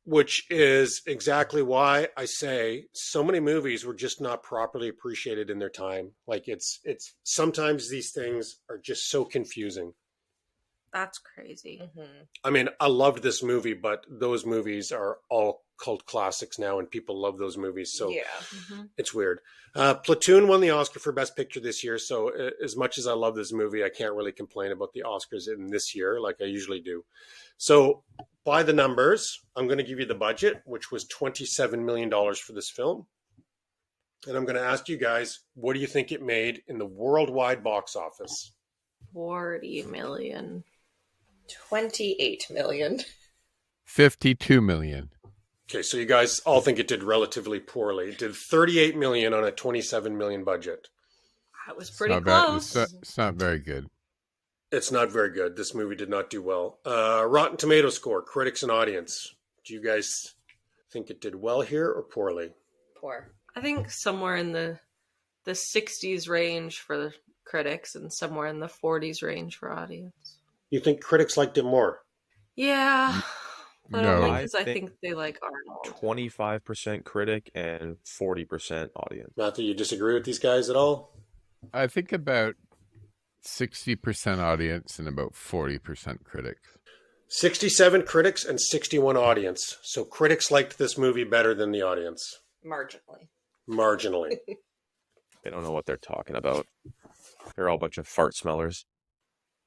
Speaker 3: which is exactly why I say so many movies were just not properly appreciated in their time. Like it's sometimes these things are just so confusing.
Speaker 2: That's crazy.
Speaker 6: Mm-hmm.
Speaker 3: I mean, I loved this movie, but those movies are all cult classics now, and people love those movies. So
Speaker 6: Yeah.
Speaker 2: Mm-hmm.
Speaker 3: it's weird. Platoon won the Oscar for Best Picture this year. So as much as I love this movie, I can't really complain about the Oscars in this year like I usually do. So by the numbers, I'm going to give you the budget, which was $27 million for this film. And I'm going to ask you guys, what do you think it made in the worldwide box office?
Speaker 2: 40 million.
Speaker 6: 28 million.
Speaker 1: 52 million.
Speaker 3: Okay, so you guys all think it did relatively poorly. It did 38 million on a 27 million budget.
Speaker 2: That was pretty
Speaker 1: Not bad.
Speaker 2: close.
Speaker 1: It's not very good.
Speaker 3: It's not very good. This movie did not do well. Rotten Tomato score, critics and audience. Do you guys think it did well here or poorly?
Speaker 6: Poor.
Speaker 2: I think somewhere in the 60s range for the critics and somewhere in the 40s range for audience.
Speaker 3: You think critics liked it more?
Speaker 2: Yeah. But
Speaker 1: No.
Speaker 2: only
Speaker 4: I
Speaker 2: because I
Speaker 4: think
Speaker 2: think they like Arnold.
Speaker 4: 25% critic and 40% audience.
Speaker 3: Matthew, you disagree with these guys at all?
Speaker 1: I think about 60% audience and about 40% critics.
Speaker 3: 67 critics and 61 audience. So critics liked this movie better than the audience.
Speaker 6: Marginally.
Speaker 3: Marginally.
Speaker 4: They don't know what they're talking about. They're all a bunch of fart smellers.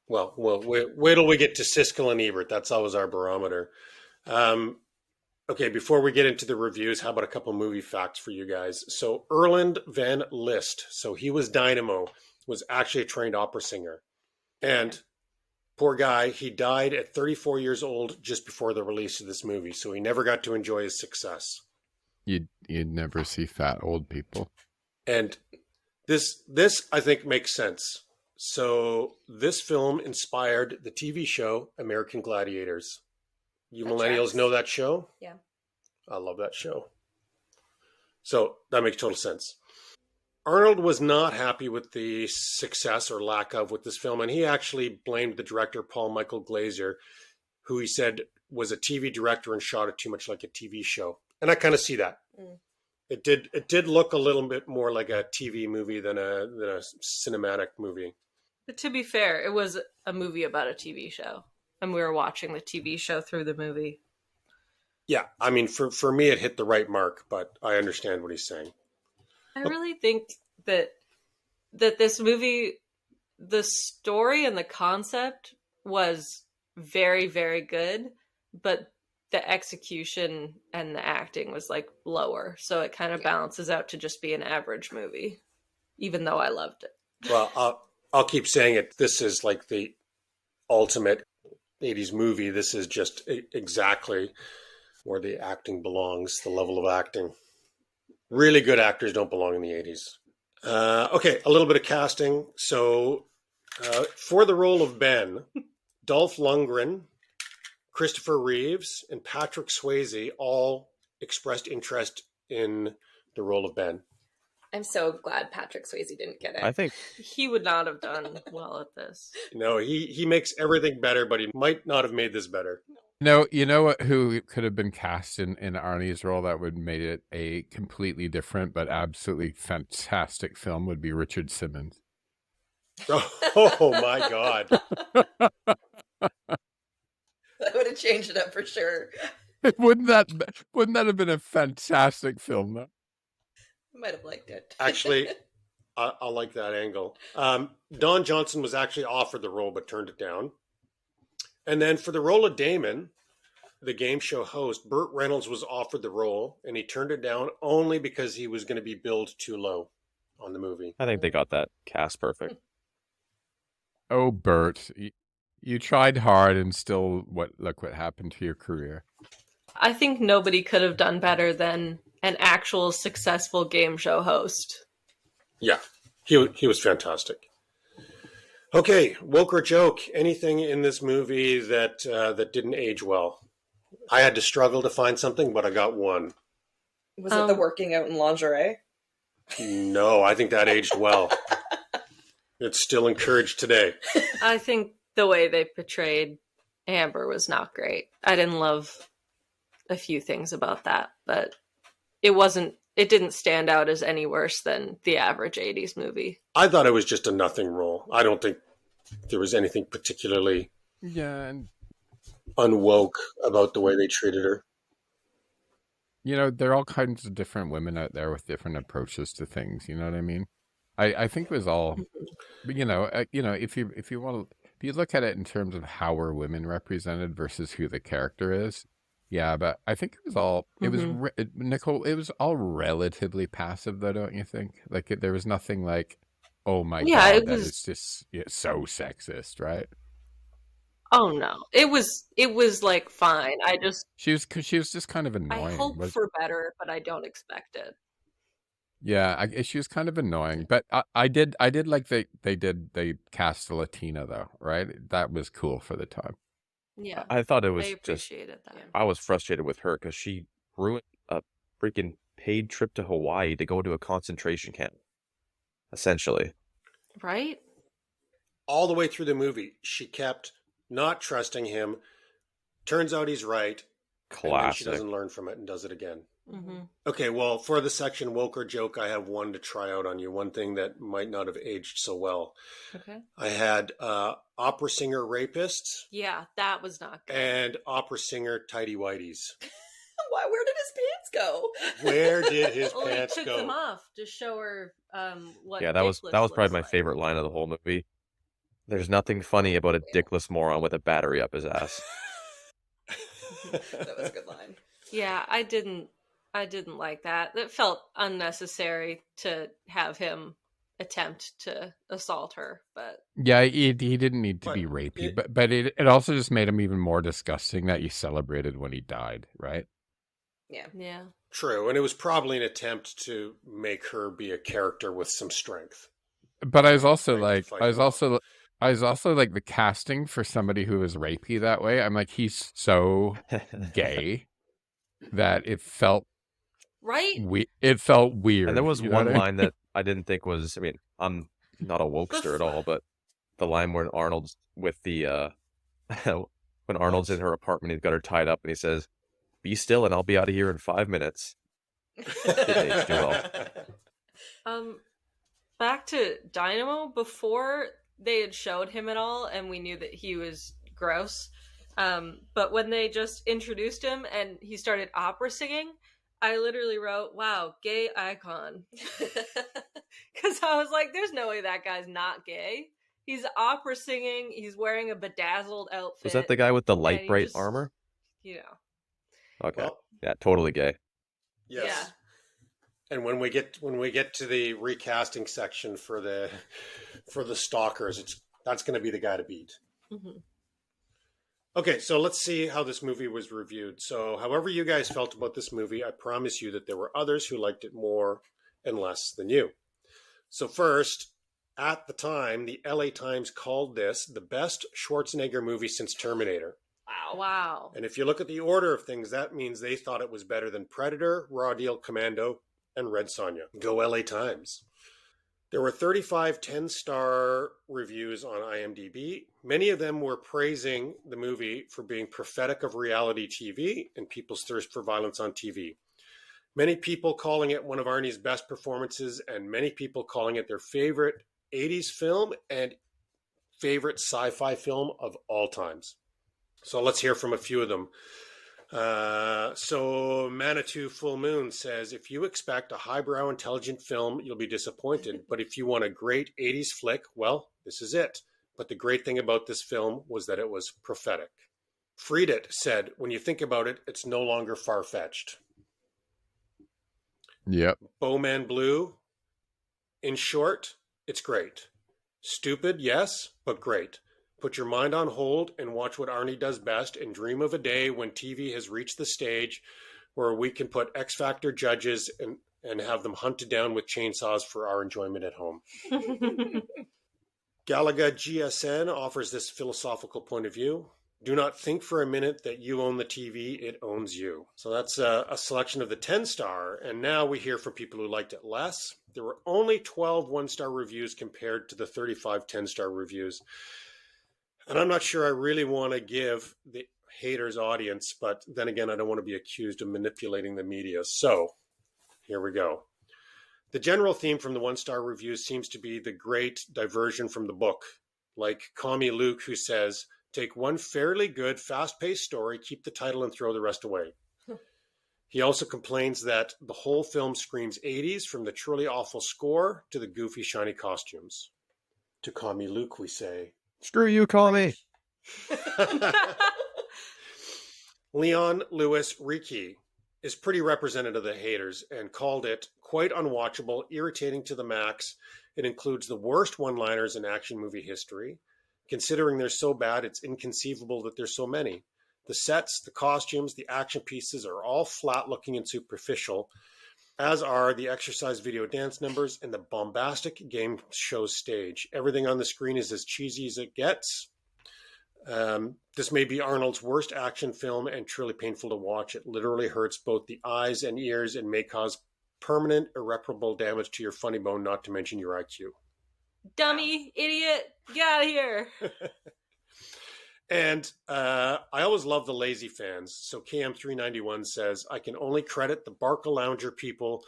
Speaker 3: Well, wait till we get to Siskel and Ebert. That's always our barometer. Okay, before we get into the reviews, how about a couple movie facts for you guys? So Erland Van List, so he was Dynamo, was actually a trained opera singer. And poor guy, he died at 34 years old just before the release of this movie, so he never got to enjoy his success.
Speaker 1: You'd never see fat old people.
Speaker 3: And this I think makes sense. So this film inspired the TV show American Gladiators. You
Speaker 6: That
Speaker 3: millennials
Speaker 6: tracks.
Speaker 3: know that show?
Speaker 6: Yeah.
Speaker 3: I love that show. So that makes total sense. Arnold was not happy with the success or lack of with this film, and he actually blamed the director, Paul Michael Glaser, who he said was a TV director and shot it too much like a TV show. And I kind of see that.
Speaker 6: Mm.
Speaker 3: It did look a little bit more like a TV movie than a cinematic movie.
Speaker 2: But to be fair, it was a movie about a TV show. And we were watching the TV show through the movie.
Speaker 3: Yeah, I mean, for me, it hit the right mark, but I understand what he's saying.
Speaker 2: I really think that this movie, the story and the concept was very, very good, but the execution and the acting was like lower. So it kind of balances out to just be an average movie, even though I loved it.
Speaker 3: Well, I'll keep saying it. This is like the ultimate 80s movie. This is just exactly where the acting belongs, the level of acting. Really good actors don't belong in the 80s. Okay, a little bit of casting. So for the role of Ben, Dolph Lundgren, Christopher Reeves, and Patrick Swayze all expressed interest in the role of Ben.
Speaker 6: I'm so glad Patrick Swayze didn't get it.
Speaker 4: I think
Speaker 2: He would not have done well at this.
Speaker 3: No, he makes everything better, but he might not have made this better.
Speaker 1: No, you know what? Who could have been cast in Arnie's role that would have made it a completely different but absolutely fantastic film would be Richard Simmons.
Speaker 3: Oh my God.
Speaker 6: That would have changed it up for sure.
Speaker 1: wouldn't that have been a fantastic film though?
Speaker 6: I might have liked it.
Speaker 3: Actually, I like that angle. Don Johnson was actually offered the role but turned it down. And then for the role of Damon, the game show host, Burt Reynolds was offered the role and he turned it down only because he was going to be billed too low on the movie.
Speaker 4: I think they got that cast perfect.
Speaker 1: Oh, Bert, you tried hard and still look what happened to your career.
Speaker 2: I think nobody could have done better than an actual successful game show host.
Speaker 3: Yeah, he was fantastic. Okay, woke or joke? Anything in this movie that that didn't age well? I had to struggle to find something, but I got one.
Speaker 6: Was it the working out in lingerie?
Speaker 3: No, I think that aged well. It's still encouraged today.
Speaker 2: I think the way they portrayed Amber was not great. I didn't love a few things about that, but it didn't stand out as any worse than the average 80s movie.
Speaker 3: I thought it was just a nothing role. I don't think there was anything particularly
Speaker 1: And
Speaker 3: unwoke about the way they treated her.
Speaker 1: there are all kinds of different women out there with different approaches to things. You know what I mean? I think it was all, if you look at it in terms of how are women represented versus who the character is, yeah. But I think it was all Nicole. It was all relatively passive, though, don't you think? Like there was nothing like, oh my god, that is just so sexist, right?
Speaker 2: Oh no, it was like fine.
Speaker 1: She was just kind of annoying.
Speaker 2: I hope for better, but I don't expect it.
Speaker 1: Yeah, she was kind of annoying, but I did like they cast a Latina though, right? That was cool for the time.
Speaker 2: Yeah,
Speaker 4: I thought it was
Speaker 2: I appreciated that.
Speaker 4: I was frustrated with her because she ruined a freaking paid trip to Hawaii to go to a concentration camp, essentially.
Speaker 2: Right?
Speaker 3: All the way through the movie, she kept not trusting him. Turns out he's right.
Speaker 4: Classic.
Speaker 3: And then she doesn't learn from it and does it again.
Speaker 2: Mm-hmm.
Speaker 3: Okay, well, for the section woke or joke, I have one to try out on you. One thing that might not have aged so well.
Speaker 2: Okay.
Speaker 3: I had opera singer rapists.
Speaker 2: Yeah, that was not good.
Speaker 3: And opera singer tidy whities.
Speaker 6: Where did his pants go?
Speaker 3: Where did his pants
Speaker 2: he took
Speaker 3: go?
Speaker 2: them off to show her what.
Speaker 4: Yeah, that was probably my favorite line of the whole movie. There's nothing funny about a dickless moron with a battery up his ass.
Speaker 6: That was a good line.
Speaker 2: Yeah, I didn't like that. It felt unnecessary to have him attempt to assault her, but
Speaker 1: yeah, he didn't need to be rapey, but it also just made him even more disgusting that you celebrated when he died, right?
Speaker 2: Yeah.
Speaker 3: True, and it was probably an attempt to make her be a character with some strength.
Speaker 1: But I was also like the casting for somebody who was rapey that way. I'm like, he's so gay that it felt
Speaker 2: right.
Speaker 1: It felt weird.
Speaker 4: And there was one line that I didn't think was. I mean, I'm not a wokester at all, but the line where Arnold's with the when Arnold's in her apartment, he's got her tied up, and he says, "Be still, and I'll be out of here in 5 minutes." It aged well.
Speaker 2: Back to Dynamo, before they had showed him at all and we knew that he was gross, but when they just introduced him and he started opera singing, I literally wrote, wow, gay icon. Because I was like, there's no way that guy's not gay. He's opera singing, he's wearing a bedazzled outfit.
Speaker 4: Was that the guy with the light bright armor? Okay. Well, yeah, totally gay.
Speaker 3: Yes.
Speaker 2: Yeah.
Speaker 3: And when we get to the recasting section for the stalkers, that's going to be the guy to beat.
Speaker 2: Mm-hmm.
Speaker 3: Okay, so let's see how this movie was reviewed. So, however you guys felt about this movie, I promise you that there were others who liked it more and less than you. So first, at the time, the LA Times called this the best Schwarzenegger movie since Terminator.
Speaker 2: Wow.
Speaker 3: And if you look at the order of things, that means they thought it was better than Predator, Raw Deal Commando, and Red Sonja. Go LA Times. There were 35 10-star reviews on IMDb. Many of them were praising the movie for being prophetic of reality TV and people's thirst for violence on TV. Many people calling it one of Arnie's best performances, and many people calling it their favorite 80s film and favorite sci-fi film of all times. So let's hear from a few of them. So Mathew Full Moon says, if you expect a highbrow intelligent film, you'll be disappointed. But if you want a great 80s flick, well, this is it. But the great thing about this film was that it was prophetic. Freed It said, when you think about it, it's no longer far-fetched.
Speaker 1: Yep.
Speaker 3: Bowman Blue, in short, it's great. Stupid, yes, but great. Put your mind on hold and watch what Arnie does best and dream of a day when TV has reached the stage where we can put X Factor judges and have them hunted down with chainsaws for our enjoyment at home. Galaga GSN offers this philosophical point of view. Do not think for a minute that you own the TV, it owns you. So that's a selection of the 10-star, and now we hear from people who liked it less. There were only 12 one-star reviews compared to the 35 10-star reviews. And I'm not sure I really want to give the haters audience, but then again, I don't want to be accused of manipulating the media. So here we go. The general theme from the one-star reviews seems to be the great diversion from the book. Like Commie Luke, who says, take one fairly good, fast-paced story, keep the title, and throw the rest away. He also complains that the whole film screams 80s, from the truly awful score to the goofy, shiny costumes. To Commie Luke, we say,
Speaker 4: Screw you, call me.
Speaker 3: Leon Lewis Ricci is pretty representative of the haters and called it quite unwatchable, irritating to the max. It includes the worst one-liners in action movie history. Considering they're so bad, it's inconceivable that there's so many. The sets, the costumes, the action pieces are all flat-looking and superficial, as are the exercise video dance numbers and the bombastic game show stage. Everything on the screen is as cheesy as it gets. This may be Arnold's worst action film and truly painful to watch. It literally hurts both the eyes and ears and may cause permanent, irreparable damage to your funny bone, not to mention your IQ.
Speaker 2: Dummy, idiot, get out of here.
Speaker 3: And I always love the lazy fans. So KM391 says, I can only credit the Barca Lounger people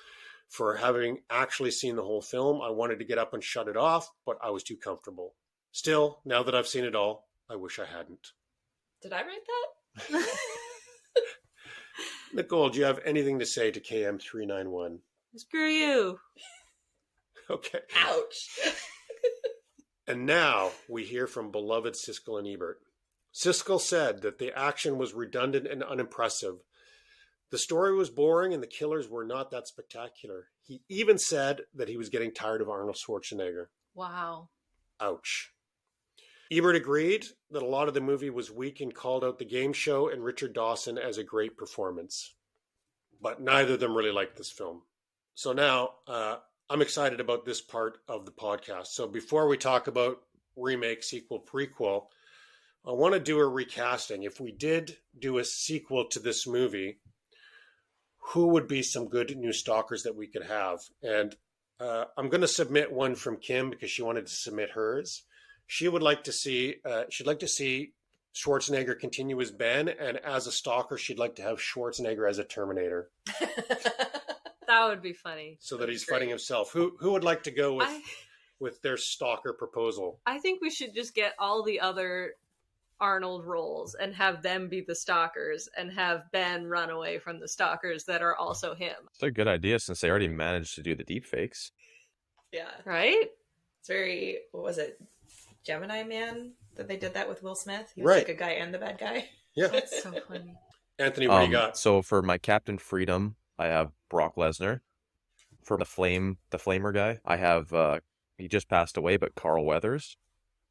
Speaker 3: for having actually seen the whole film. I wanted to get up and shut it off, but I was too comfortable. Still, now that I've seen it all, I wish I hadn't.
Speaker 6: Did I write that?
Speaker 3: Nicole, do you have anything to say to KM391?
Speaker 2: Screw you.
Speaker 3: Okay.
Speaker 6: Ouch.
Speaker 3: And now we hear from beloved Siskel and Ebert. Siskel said that the action was redundant and unimpressive. The story was boring and the killers were not that spectacular. He even said that he was getting tired of Arnold Schwarzenegger.
Speaker 2: Wow.
Speaker 3: Ouch. Ebert agreed that a lot of the movie was weak and called out the game show and Richard Dawson as a great performance. But neither of them really liked this film. So now I'm excited about this part of the podcast. So before we talk about remake, sequel, prequel, I want to do a recasting. If we did do a sequel to this movie, who would be some good new stalkers that we could have? And I'm going to submit one from Kim because she wanted to submit hers. She would like to see, she'd like to see Schwarzenegger continue as Ben, and as a stalker, she'd like to have Schwarzenegger as a Terminator.
Speaker 2: That would be funny.
Speaker 3: So that he's fighting himself. Who would like to go with their stalker proposal?
Speaker 2: I think we should just get all the other Arnold roles and have them be the stalkers and have Ben run away from the stalkers that are also him.
Speaker 4: It's a good idea since they already managed to do the deep fakes.
Speaker 6: Yeah.
Speaker 2: Right?
Speaker 6: It's very, what was it? Gemini Man? That they did that with Will Smith? He was
Speaker 3: Right.
Speaker 6: the good guy and the bad guy.
Speaker 3: Yeah.
Speaker 2: That's so funny.
Speaker 3: Anthony, what do you got?
Speaker 4: So for my Captain Freedom, I have Brock Lesnar. For the Flamer guy, I have he just passed away, but Carl Weathers.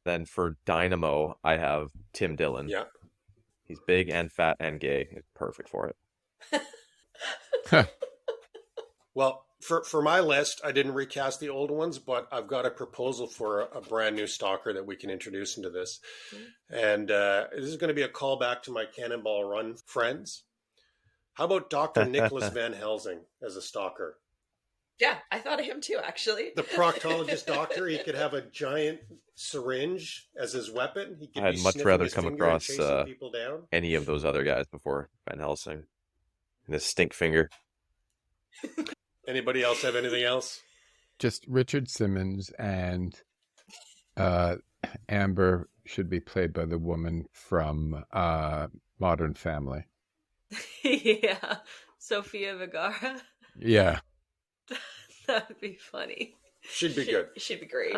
Speaker 4: Then for Dynamo, I have Tim Dillon.
Speaker 3: Yeah.
Speaker 4: He's big and fat and gay. It's perfect for it.
Speaker 3: Well, for my list, I didn't recast the old ones, but I've got a proposal for a brand new stalker that we can introduce into this. And this is going to be a callback to my Cannonball Run friends. How about Dr. Nicholas Van Helsing as a stalker?
Speaker 6: Yeah, I thought of him too, actually.
Speaker 3: The proctologist doctor, he could have a giant syringe as his weapon. He could
Speaker 4: I'd
Speaker 3: be
Speaker 4: much
Speaker 3: sniffing
Speaker 4: rather
Speaker 3: his
Speaker 4: come
Speaker 3: finger and
Speaker 4: across
Speaker 3: chasing people down.
Speaker 4: any of those other guys before Van Helsing. And this stink finger.
Speaker 3: Anybody else have anything else?
Speaker 1: Just Richard Simmons and Amber should be played by the woman from Modern Family.
Speaker 2: Yeah. Sophia Vergara.
Speaker 1: Yeah.
Speaker 2: That would be funny.
Speaker 3: Should be good.
Speaker 6: She'd be great.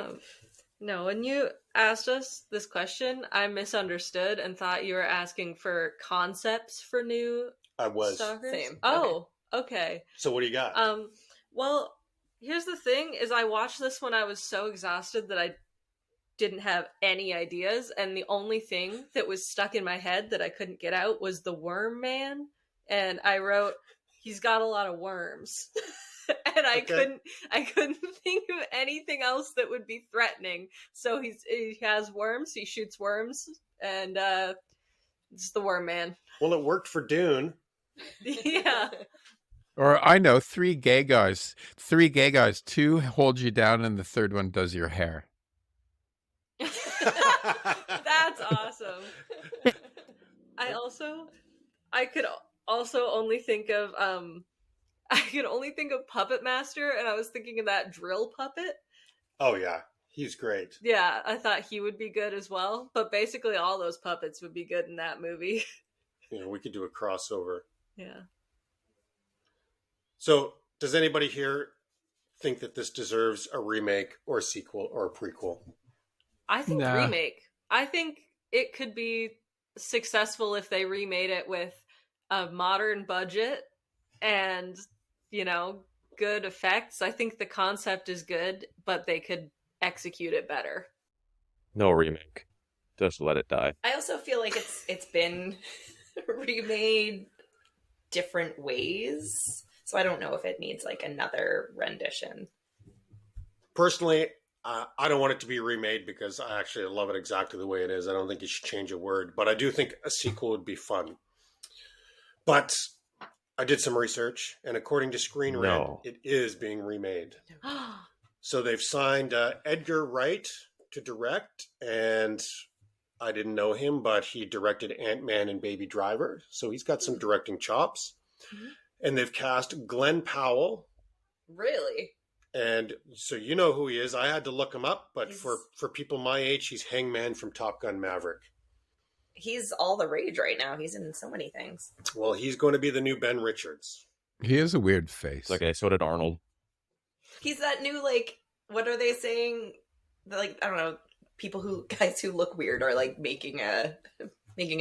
Speaker 2: No, when you asked us this question, I misunderstood and thought you were asking for concepts for new
Speaker 3: I was.
Speaker 2: stalkers.
Speaker 6: Same.
Speaker 2: Oh, okay.
Speaker 3: So what do you got?
Speaker 2: Well, here's the thing: is I watched this when I was so exhausted that I didn't have any ideas, and the only thing that was stuck in my head that I couldn't get out was the Worm Man, and I wrote, "He's got a lot of worms," and I
Speaker 3: Okay.
Speaker 2: couldn't think of anything else that would be threatening. So he has worms, he shoots worms, and it's the worm man.
Speaker 3: Well, it worked for Dune.
Speaker 2: Yeah.
Speaker 1: Or I know, three gay guys. Two hold you down, and the third one does your hair.
Speaker 2: That's awesome. I could also only think of Puppet Master, and I was thinking of that drill puppet.
Speaker 3: Oh yeah, he's great.
Speaker 2: Yeah, I thought he would be good as well. But basically, all those puppets would be good in that movie.
Speaker 3: We could do a crossover.
Speaker 2: Yeah.
Speaker 3: So, does anybody here think that this deserves a remake or a sequel or a prequel?
Speaker 2: I think
Speaker 1: Nah.
Speaker 2: remake. I think it could be successful if they remade it with a modern budget and, good effects. I think the concept is good, but they could execute it better.
Speaker 4: No remake. Just let it die.
Speaker 6: I also feel like it's been remade different ways, so I don't know if it needs like another rendition.
Speaker 3: Personally, I don't want it to be remade because I actually love it exactly the way it is. I don't think you should change a word, but I do think a sequel would be fun. But I did some research, and according to Screen Rant,
Speaker 4: No.
Speaker 3: it is being remade. So they've signed Edgar Wright to direct, and I didn't know him, but he directed Ant-Man and Baby Driver, so he's got some directing chops.
Speaker 2: Mhm.
Speaker 3: And they've cast Glenn Powell,
Speaker 6: Really?
Speaker 3: and so you know who he is. I had to look him up, but
Speaker 6: He's-
Speaker 3: for people my age, he's Hangman from Top Gun Maverick.
Speaker 6: He's all the rage right now. He's in so many things.
Speaker 3: Well, he's going to be the new Ben Richards.
Speaker 1: He has a weird face.
Speaker 4: It's okay, so did Arnold.
Speaker 6: He's that new, like, what are they saying? Like, I don't know, guys who look weird are like making a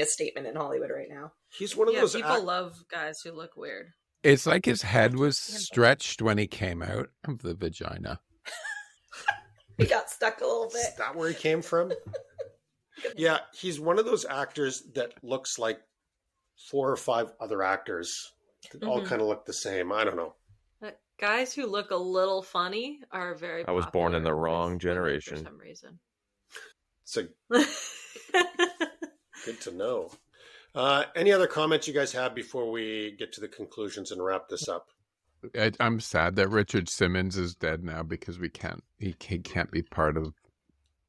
Speaker 6: statement in Hollywood right now.
Speaker 3: He's one of
Speaker 2: Yeah,
Speaker 3: those
Speaker 2: people love guys who look weird.
Speaker 1: It's like his head was stretched when he came out of the vagina.
Speaker 6: He got stuck a little
Speaker 3: Is
Speaker 6: bit.
Speaker 3: that where he came from? Yeah, he's one of those actors that looks like 4 or 5 other actors that all
Speaker 2: Mhm.
Speaker 3: kind of look the same. I don't know.
Speaker 2: Guys who look a little funny are very
Speaker 4: I was born in the
Speaker 2: popular
Speaker 4: wrong
Speaker 2: with women
Speaker 4: generation.
Speaker 2: for some reason.
Speaker 3: So good to know. Any other comments you guys have before we get to the conclusions and wrap this up?
Speaker 1: I'm sad that Richard Simmons is dead now because he can't be part of.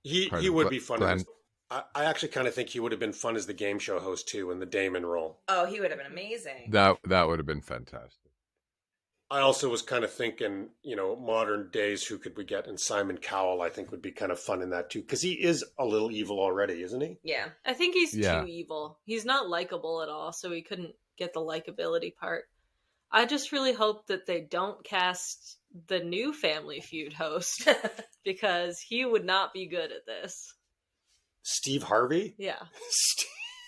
Speaker 3: He
Speaker 1: Part
Speaker 3: he
Speaker 1: of
Speaker 3: would
Speaker 1: Glenn-
Speaker 3: be fun.
Speaker 1: Glenn.
Speaker 3: I actually kind of think he would have been fun as the game show host too, in the Damon role.
Speaker 6: Oh, he would have been amazing.
Speaker 1: That would have been fantastic.
Speaker 3: I also was kind of thinking, modern days, who could we get? And Simon Cowell, I think, would be kind of fun in that too, because he is a little evil already, isn't he?
Speaker 6: Yeah.
Speaker 2: I think he's
Speaker 1: Yeah.
Speaker 2: too evil. He's not likable at all, so he couldn't get the likability part. I just really hope that they don't cast the new Family Feud host because he would not be good at this.
Speaker 3: Steve Harvey.
Speaker 2: Yeah.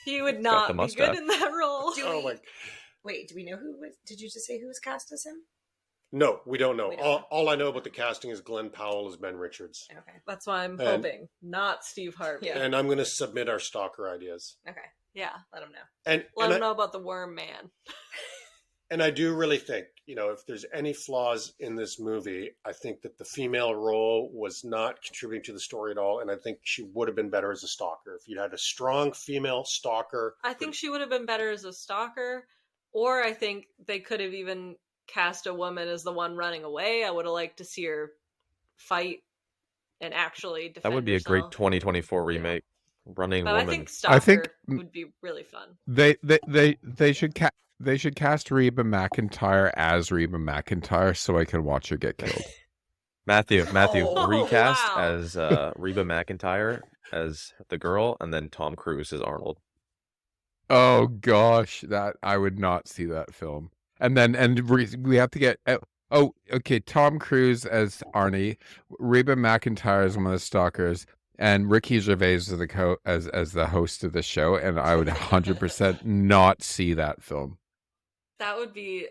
Speaker 2: He would not be good
Speaker 4: mustache.
Speaker 2: in that role.
Speaker 6: Do
Speaker 3: Oh
Speaker 6: we-
Speaker 3: my!
Speaker 6: Wait, do we know who was? Did you just say who was cast as him?
Speaker 3: No, we don't know.
Speaker 6: We don't know.
Speaker 3: All I know about the casting is Glenn Powell as Ben Richards,
Speaker 6: Okay.
Speaker 2: That's why I'm
Speaker 3: And-
Speaker 2: hoping. Not Steve Harvey.
Speaker 6: Yeah.
Speaker 3: and I'm going to submit our stalker ideas.
Speaker 6: Okay.
Speaker 2: Yeah.
Speaker 6: Let him know.
Speaker 3: And
Speaker 2: Let
Speaker 3: and
Speaker 2: him
Speaker 3: I,
Speaker 2: know about the Worm Man.
Speaker 3: and I do really think, if there's any flaws in this movie, I think that the female role was not contributing to the story at all, and I think she would have been better as a stalker. If you had a strong female stalker,
Speaker 2: I think she would have been better as a stalker, or I think they could have even cast a woman as the one running away. I would have liked to see her fight and actually defend
Speaker 4: That would be a great
Speaker 2: herself.
Speaker 4: 2024 remake. Running
Speaker 2: But
Speaker 4: woman.
Speaker 2: I think stalker
Speaker 1: I think-
Speaker 2: would be really fun.
Speaker 1: They should cast Reba McEntire as Reba McEntire so I can watch her get killed.
Speaker 4: Matthew,
Speaker 6: Oh,
Speaker 4: recast
Speaker 2: wow.
Speaker 4: as Reba McEntire as the girl, and then Tom Cruise as Arnold.
Speaker 1: Oh gosh, that I would not see that film. And we have to get okay, Tom Cruise as Arnie, Reba McEntire as one of the stalkers, and Ricky Gervais as the host of the show, and I would 100% not see that film.
Speaker 2: That would be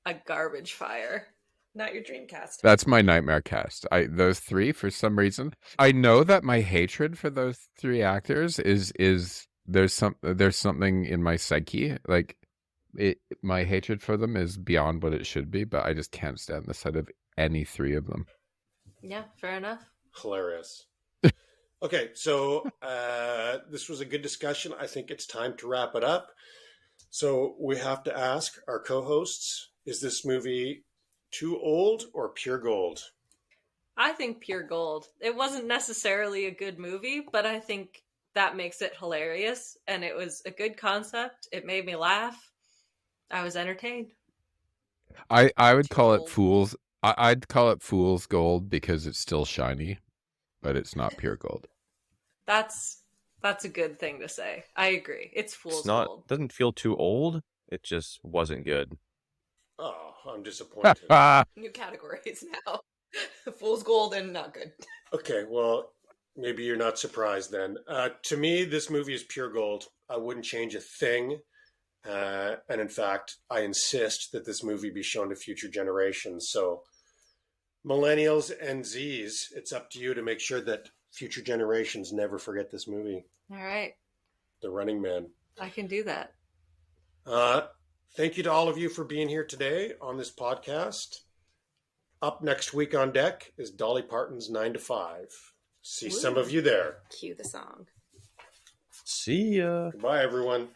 Speaker 2: a garbage fire.
Speaker 6: Not your dream cast.
Speaker 1: That's my nightmare cast. Those three, for some reason, I know that my hatred for those three actors is there's something in my psyche, like My hatred for them is beyond what it should be, but I just can't stand the sight of any three of them.
Speaker 2: Yeah, fair enough.
Speaker 3: Hilarious. Okay, so this was a good discussion. I think it's time to wrap it up. So we have to ask our co-hosts, is this movie too old or pure gold?
Speaker 2: I think pure gold. It wasn't necessarily a good movie, but I think that makes it hilarious, and it was a good concept. It made me laugh. I was entertained.
Speaker 1: I would
Speaker 6: Too
Speaker 1: call it
Speaker 6: old.
Speaker 1: fool's. I'd call it fool's gold because it's still shiny, but it's not pure gold.
Speaker 2: That's a good thing to say. I agree. It's fool's
Speaker 4: It's not.
Speaker 2: gold.
Speaker 4: Doesn't feel too old. It just wasn't good.
Speaker 3: Oh, I'm disappointed.
Speaker 6: New categories now. Fool's gold and not good.
Speaker 3: Okay, well, maybe you're not surprised then. To me, this movie is pure gold. I wouldn't change a thing. And in fact, I insist that this movie be shown to future generations. So, millennials and Zs, it's up to you to make sure that future generations never forget this movie,
Speaker 2: All right.
Speaker 3: The Running Man.
Speaker 2: I can do that.
Speaker 3: Thank you to all of you for being here today on this podcast. Up next week on deck is Dolly Parton's 9 to 5. See some of you there.
Speaker 6: Cue the song.
Speaker 4: See ya.
Speaker 3: Goodbye, everyone.